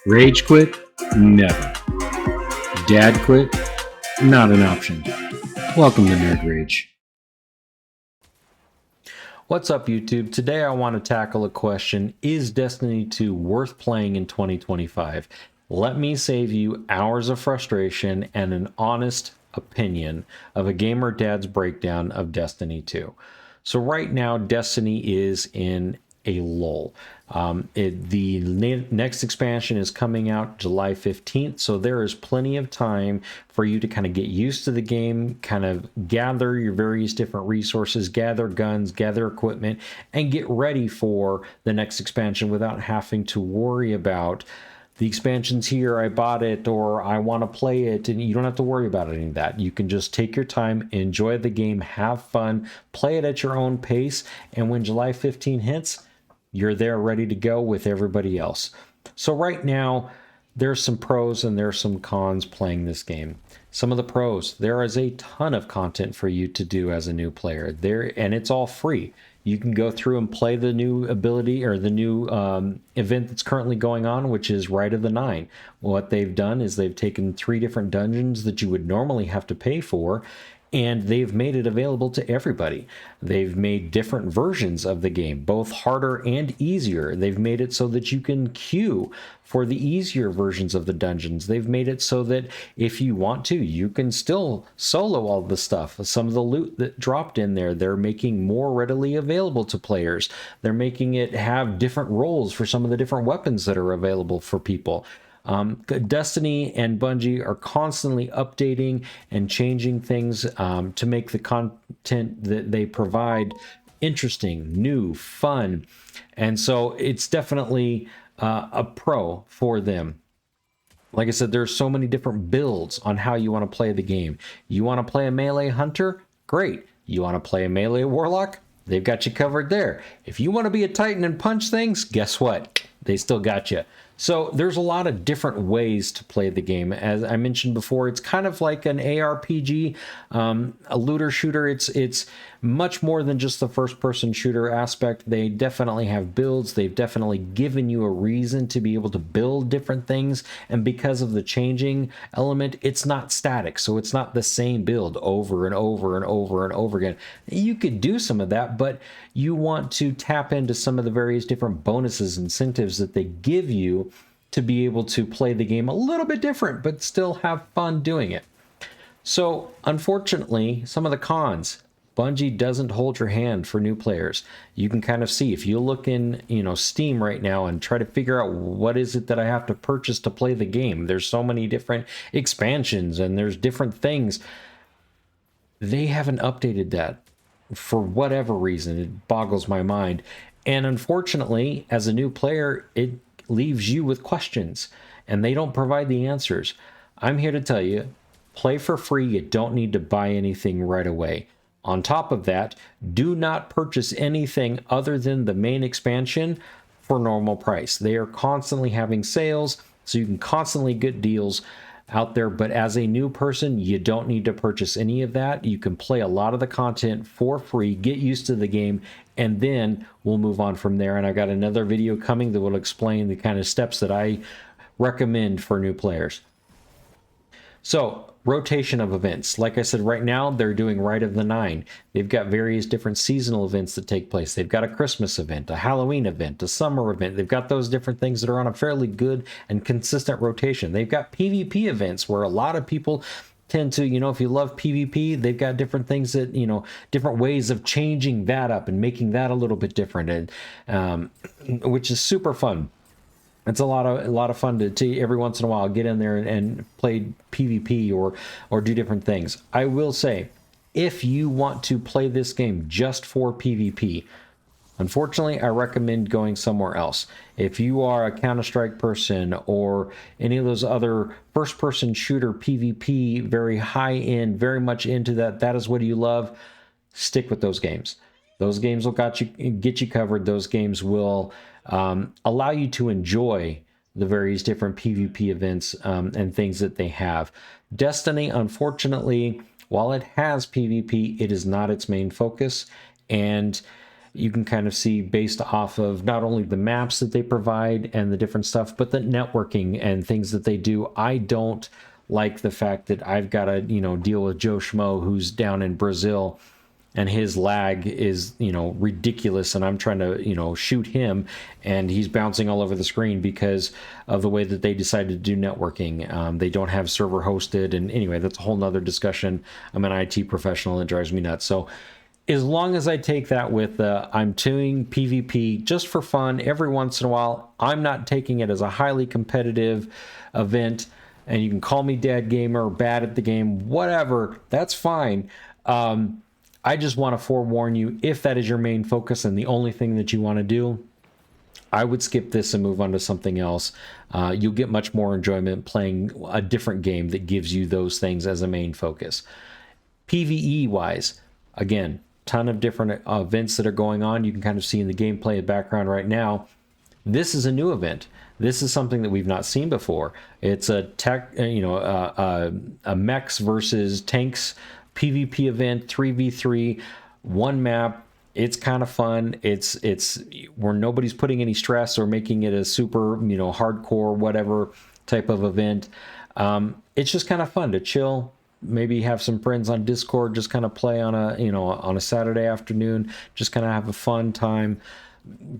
Rage quit? Never. Dad quit? Not an option. Welcome to Nerd Rage. What's up, YouTube? Today I want to tackle a question: is Destiny 2 worth playing in 2025? Let me save you hours of frustration and an honest opinion of a gamer dad's breakdown of Destiny 2. So right now, Destiny is in a lull. The next expansion is coming out July 15th, so there is plenty of time for you to kind of get used to the game, kind of gather your various different resources, gather guns, gather equipment, and get ready for the next expansion without having to worry about the expansion's here, I bought it, or I want to play it, and you don't have to worry about any of that. You can just take your time, enjoy the game, have fun, play it at your own pace, and when July 15 hits, you're there ready to go with everybody else. So right now, there's some pros and there's some cons playing this game. Some of the pros: there is a ton of content for you to do as a new player there, and it's all free. You can go through and play the new ability or the new event that's currently going on, which is Rite of the Nine. What they've done is they've taken 3 different dungeons that you would normally have to pay for, and they've made it available to everybody. They've made different versions of the game, both harder and easier. They've made it so that you can queue for the easier versions of the dungeons. They've made it so that if you want to, you can still solo all the stuff. Some of the loot that dropped in there, they're making more readily available to players. They're making it have different roles for some of the different weapons that are available for people. Destiny and Bungie are constantly updating and changing things to make the content that they provide interesting, new, fun. And so it's definitely a pro for them. Like I said, there's so many different builds on how you want to play the game. You want to play a melee hunter? Great. You want to play a melee warlock? They've got you covered there. If you want to be a titan and punch things, guess what? They still got you. So there's a lot of different ways to play the game. As I mentioned before, it's kind of like an ARPG, a looter shooter. It's much more than just the first-person shooter aspect. They definitely have builds. They've definitely given you a reason to be able to build different things. And because of the changing element, it's not static. So it's not the same build over and over and over and over again. You could do some of that, but you want to tap into some of the various different bonuses, incentives that they give you to be able to play the game a little bit different, but still have fun doing it. So unfortunately, some of the cons: Bungie doesn't hold your hand for new players. You can kind of see, if you look in, Steam right now and try to figure out what is it that I have to purchase to play the game. There's so many different expansions and there's different things. They haven't updated that for whatever reason. It boggles my mind. And unfortunately, as a new player, it leaves you with questions and they don't provide the answers. I'm here to tell you, play for free. You don't need to buy anything right away. On top of that, do not purchase anything other than the main expansion for normal price. They are constantly having sales, so you can constantly get deals out there. But as a new person, you don't need to purchase any of that. You can play a lot of the content for free, get used to the game, and then we'll move on from there. And I got another video coming that will explain the kind of steps that I recommend for new players. So, rotation of events. Like I said, right now they're doing Rite of the Nine. They've got various different seasonal events that take place. They've got a Christmas event, a Halloween event, a summer event. They've got those different things that are on a fairly good and consistent rotation. They've got PvP events where a lot of people tend to, if you love PvP, they've got different things that, different ways of changing that up and making that a little bit different, and which is super fun. It's a lot of fun to every once in a while get in there and play PvP or do different things. I will say, if you want to play this game just for PvP, unfortunately, I recommend going somewhere else. If you are a Counter-Strike person or any of those other first-person shooter PvP, very high-end, very much into that is what you love, stick with those games. Those games will get you covered. Those games will allow you to enjoy the various different PvP events and things that they have. Destiny, unfortunately, while it has PvP, it is not its main focus. And you can kind of see based off of not only the maps that they provide and the different stuff, but the networking and things that they do. I don't like the fact that I've got to, deal with Joe Schmo who's down in Brazil and his lag is, ridiculous. And I'm trying to, shoot him and he's bouncing all over the screen because of the way that they decided to do networking. They don't have server hosted. And anyway, that's a whole nother discussion. I'm an IT professional and it drives me nuts. So as long as I take that with, I'm doing PvP just for fun every once in a while, I'm not taking it as a highly competitive event. And you can call me dad gamer or bad at the game, whatever, that's fine. I just want to forewarn you, if that is your main focus and the only thing that you want to do, I would skip this and move on to something else. You'll get much more enjoyment playing a different game that gives you those things as a main focus. PvE wise, again, ton of different events that are going on. You can kind of see in the gameplay background right now. This is a new event. This is something that we've not seen before. It's a mechs versus tanks PvP event, 3v3, one map. It's kind of fun. It's where nobody's putting any stress or making it a super, hardcore, whatever type of event. It's just kind of fun to chill. Maybe have some friends on Discord, just kind of play on a Saturday afternoon, just kind of have a fun time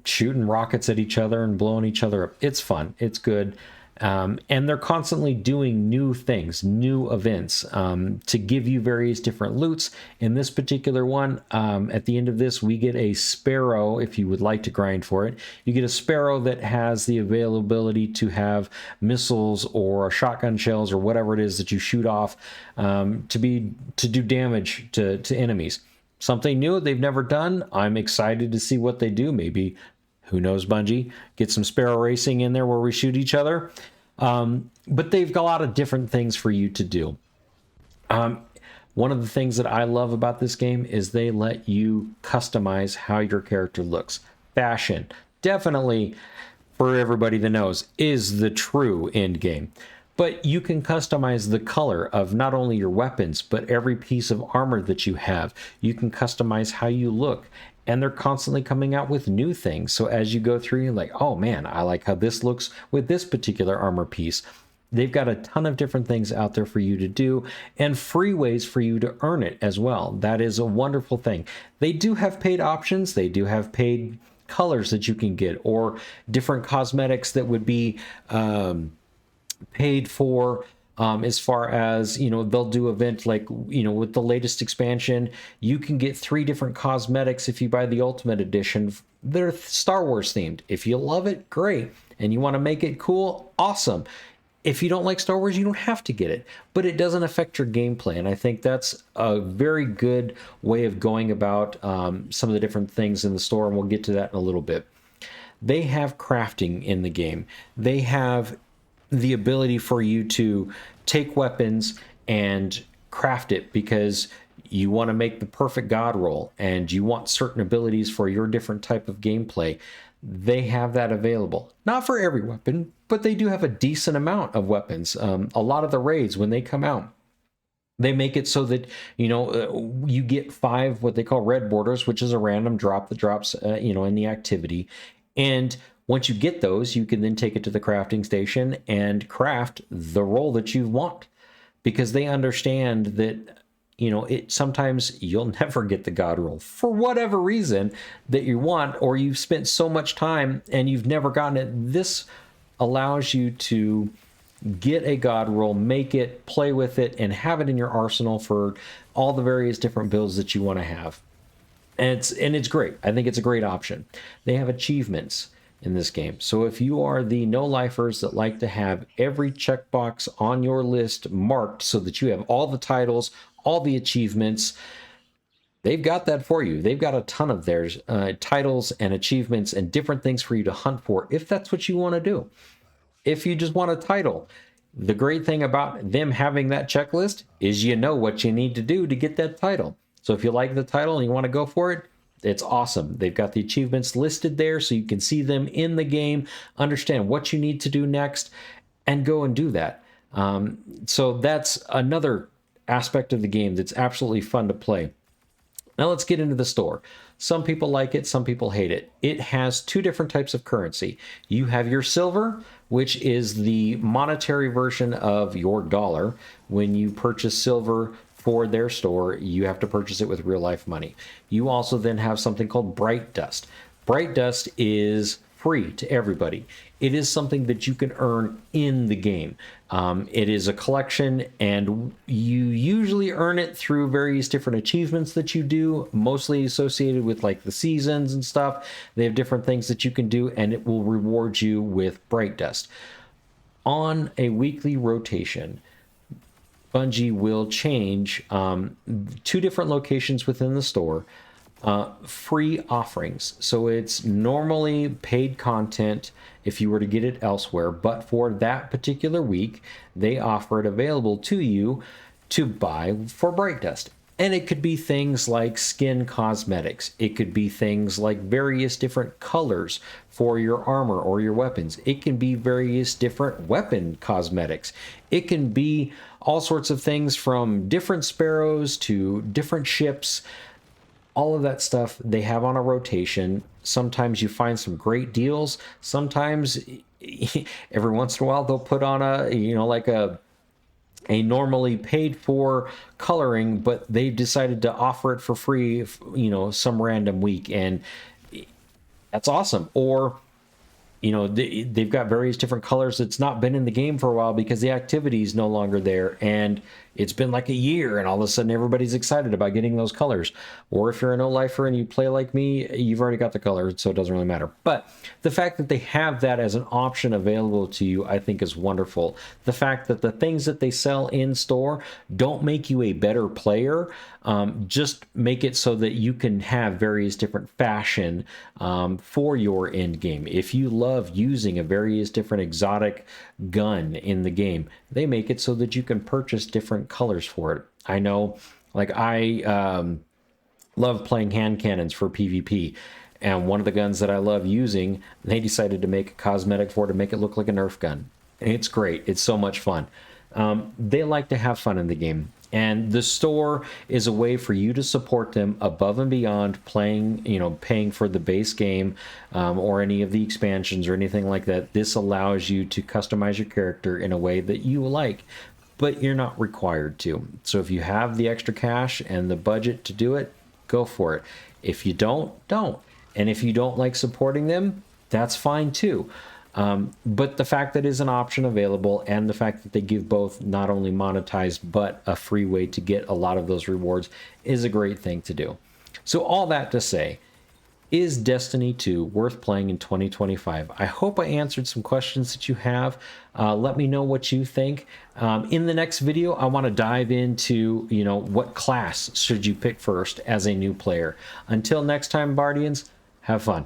shooting rockets at each other and blowing each other up. It's fun. It's good. And they're constantly doing new things, new events, to give you various different loots. In this particular one, at the end of this, we get a Sparrow. If you would like to grind for it, you get a Sparrow that has the availability to have missiles or shotgun shells or whatever it is that you shoot off, to do damage to enemies. Something new they've never done. I'm excited to see what they do. Maybe, who knows, Bungie, get some Sparrow racing in there where we shoot each other. But they've got a lot of different things for you to do. One of the things that I love about this game is they let you customize how your character looks. Fashion, definitely, for everybody that knows, is the true end game. But you can customize the color of not only your weapons, but every piece of armor that you have. You can customize how you look. And they're constantly coming out with new things. So as you go through, you're like, oh man, I like how this looks with this particular armor piece. They've got a ton of different things out there for you to do and free ways for you to earn it as well. That is a wonderful thing. They do have paid options. They do have paid colors that you can get, or different cosmetics that would be paid for, as far as, they'll do event like, with the latest expansion, you can get 3 different cosmetics if you buy the Ultimate Edition. They're Star Wars themed. If you love it, great. And you want to make it cool, awesome. If you don't like Star Wars, you don't have to get it, but it doesn't affect your gameplay. And I think that's a very good way of going about some of the different things in the store. And we'll get to that in a little bit. They have crafting in the game. They have the ability for you to take weapons and craft it because you want to make the perfect god roll and you want certain abilities for your different type of gameplay. They have that available. Not for every weapon, but they do have a decent amount of weapons. A lot of the raids, when they come out, they make it so that, you get 5 what they call red borders, which is a random drop that drops, in the activity. And once you get those, you can then take it to the crafting station and craft the roll that you want, because they understand that, sometimes you'll never get the god roll for whatever reason that you want, or you've spent so much time and you've never gotten it. This allows you to get a god roll, make it, play with it, and have it in your arsenal for all the various different builds that you want to have. And it's great. I think it's a great option. They have achievements in this game. So if you are the no-lifers that like to have every checkbox on your list marked so that you have all the titles, all the achievements, they've got that for you. They've got a ton of their titles and achievements and different things for you to hunt for if that's what you want to do. If you just want a title, the great thing about them having that checklist is you know what you need to do to get that title. So if you like the title and you want to go for it, it's awesome. They've got the achievements listed there so you can see them in the game, understand what you need to do next, and go and do that. So that's another aspect of the game that's absolutely fun to play. Now let's get into the store. Some people like it, some people hate it. It has two different types of currency. You have your silver, which is the monetary version of your dollar. When you purchase silver for their store, you have to purchase it with real life money. You also then have something called Bright Dust. Bright Dust is free to everybody. It is something that you can earn in the game. It is a collection, and you usually earn it through various different achievements that you do, mostly associated with like the seasons and stuff. They have different things that you can do, and it will reward you with Bright Dust. On a weekly rotation, Bungie will change two different locations within the store, free offerings. So it's normally paid content if you were to get it elsewhere, but for that particular week, they offer it available to you to buy for Bright Dust. And it could be things like skin cosmetics. It could be things like various different colors for your armor or your weapons. It can be various different weapon cosmetics. It can be all sorts of things from different sparrows to different ships. All of that stuff they have on a rotation. Sometimes you find some great deals. Sometimes every once in a while they'll put on a normally paid for coloring, but they've decided to offer it for free, some random week, and that's awesome. Or they've got various different colors that's not been in the game for a while because the activity is no longer there, and it's been like a year, and all of a sudden everybody's excited about getting those colors. Or if you're a no-lifer and you play like me, you've already got the colors, so it doesn't really matter. But the fact that they have that as an option available to you, I think is wonderful. The fact that the things that they sell in store don't make you a better player, just make it so that you can have various different fashion for your end game. If you love using a various different exotic gun in the game, they make it so that you can purchase different colors for it. I know, like, I love playing hand cannons for PvP, and one of the guns that I love using, they decided to make a cosmetic for it to make it look like a Nerf gun. It's great. It's so much fun. They like to have fun in the game, and the store is a way for you to support them above and beyond paying for the base game or any of the expansions or anything like that. This allows you to customize your character in a way that you like, but you're not required to. So if you have the extra cash and the budget to do it, go for it. If you don't. And if you don't like supporting them, that's fine too. But the fact that it is an option available, and the fact that they give both not only monetized but a free way to get a lot of those rewards, is a great thing to do. So all that to say, is Destiny 2 worth playing in 2025? I hope I answered some questions that you have. Let me know what you think. In the next video, I want to dive into, what class should you pick first as a new player. Until next time, Bardians, have fun.